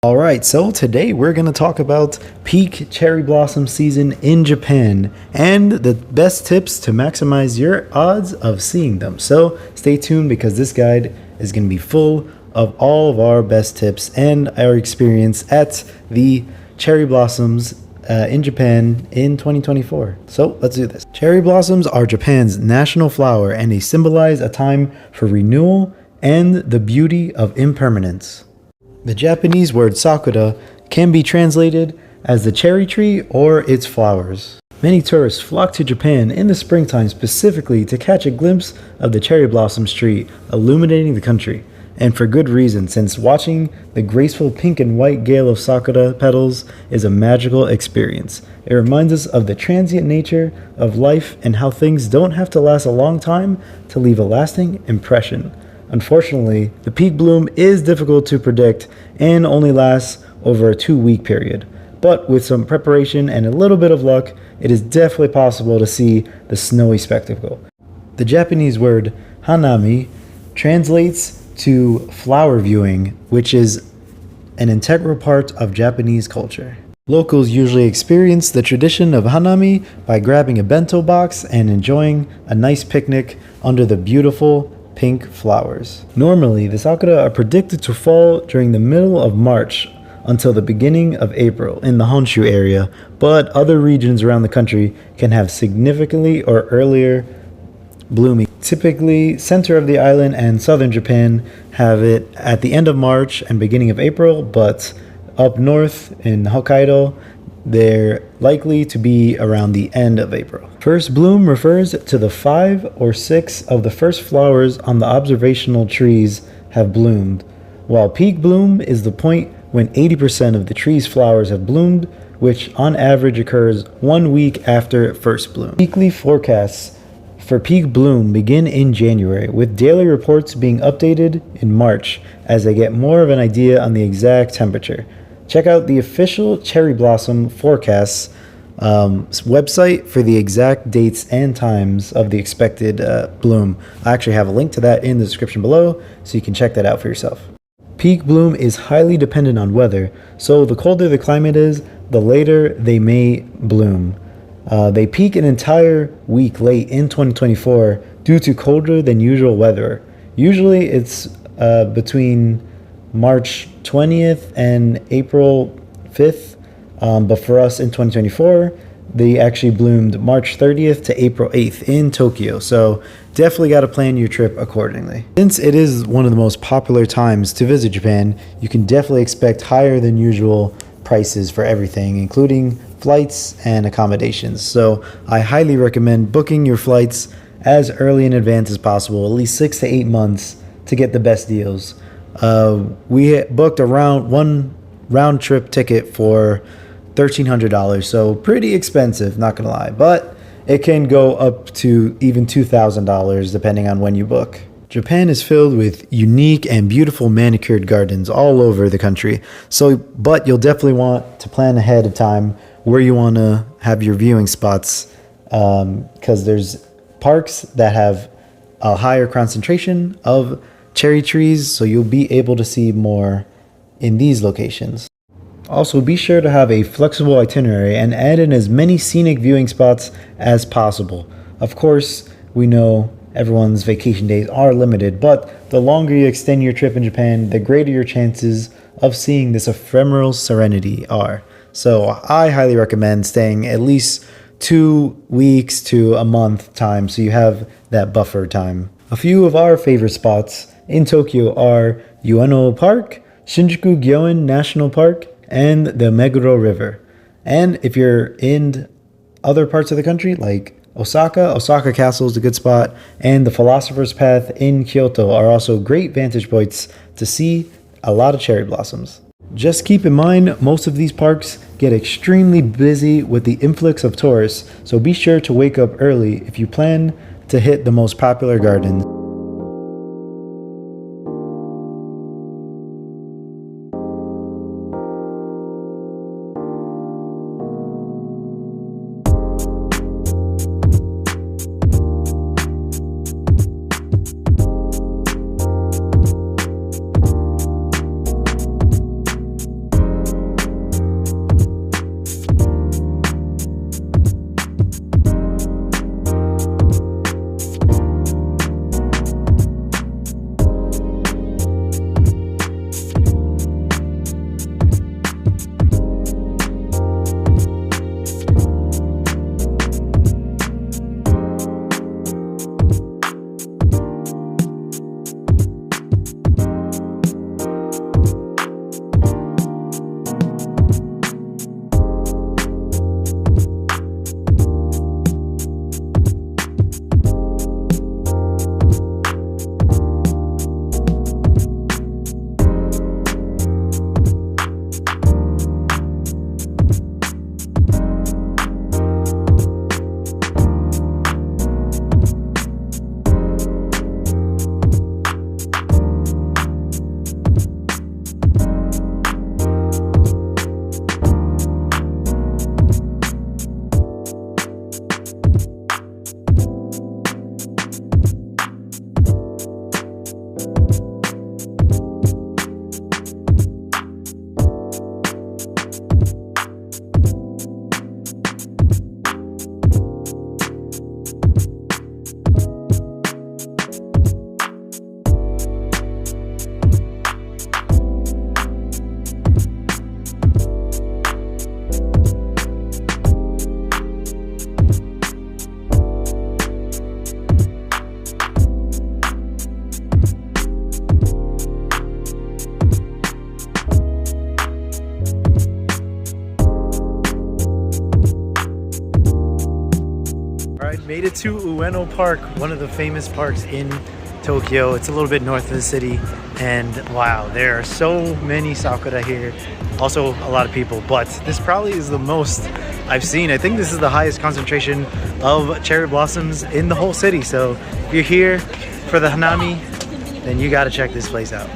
Alright, so today we're going to talk about peak cherry blossom season in Japan and the best tips to maximize your odds of seeing them. So stay tuned because this guide is going to be full of all of our best tips and our experience at the cherry blossoms in Japan in 2024. So let's do this. Cherry blossoms are Japan's national flower and they symbolize a time for renewal and the beauty of impermanence. The Japanese word Sakura can be translated as the cherry tree or its flowers. Many tourists flock to Japan in the springtime specifically to catch a glimpse of the cherry blossoms tree illuminating the country. And for good reason, since watching the graceful pink and white gale of sakura petals is a magical experience. It reminds us of the transient nature of life and how things don't have to last a long time to leave a lasting impression. Unfortunately, the peak bloom is difficult to predict and only lasts over a 2-week period. But with some preparation and a little bit of luck, it is definitely possible to see the snowy spectacle. The Japanese word hanami translates to flower viewing, which is an integral part of Japanese culture. Locals usually experience the tradition of hanami by grabbing a bento box and enjoying a nice picnic under the beautiful pink flowers. Normally, the sakura are predicted to fall during the middle of March until the beginning of April in the Honshu area, but other regions around the country can have significantly or earlier blooming. Typically, center of the island and southern Japan have it at the end of March and beginning of April, but up north in Hokkaido, they're likely to be around the end of April. First bloom refers to the 5 or 6 of the first flowers on the observational trees have bloomed, while peak bloom is the point when 80% of the tree's flowers have bloomed, which on average occurs 1 week after first bloom. Weekly forecasts for peak bloom begin in January, with daily reports being updated in March as they get more of an idea on the exact temperature. Check out the official cherry blossom forecasts website for the exact dates and times of the expected bloom. I actually have a link to that in the description below, so you can check that out for yourself. Peak bloom is highly dependent on weather, so the colder the climate is, the later they may bloom. They peak an entire week late in 2024 due to colder than usual weather. Usually it's between March 20th and April 5th, but for us in 2024, they actually bloomed March 30th to April 8th in Tokyo, so definitely got to plan your trip accordingly. Since it is one of the most popular times to visit Japan, you can definitely expect higher than usual prices for everything, including flights and accommodations. So I highly recommend booking your flights as early in advance as possible, at least 6 to 8 months to get the best deals. We booked one round trip ticket for $1,300, so pretty expensive, not gonna lie, but it can go up to even $2,000 depending on when you book. Japan is filled with unique and beautiful manicured gardens all over the country, but you'll definitely want to plan ahead of time where you want to have your viewing spots, because there's parks that have a higher concentration of cherry trees, so you'll be able to see more in these locations. Also, be sure to have a flexible itinerary and add in as many scenic viewing spots as possible. Of course, we know everyone's vacation days are limited, but the longer you extend your trip in Japan, the greater your chances of seeing this ephemeral serenity are. So I highly recommend staying at least 2 weeks to a month time so you have that buffer time. A few of our favorite spots in Tokyo are Ueno Park, Shinjuku Gyoen National Park, and the Meguro River. And if you're in other parts of the country like Osaka Castle is a good spot, and the Philosopher's Path in Kyoto are also great vantage points to see a lot of cherry blossoms. Just keep in mind, most of these parks get extremely busy with the influx of tourists, so be sure to wake up early if you plan to hit the most popular gardens. Made it to Ueno Park, one of the famous parks in Tokyo. It's a little bit north of the city, and wow, there are so many Sakura here. Also a lot of people, but this probably is the most I've seen. I think this is the highest concentration of cherry blossoms in the whole city. So if you're here for the Hanami, then you gotta check this place out.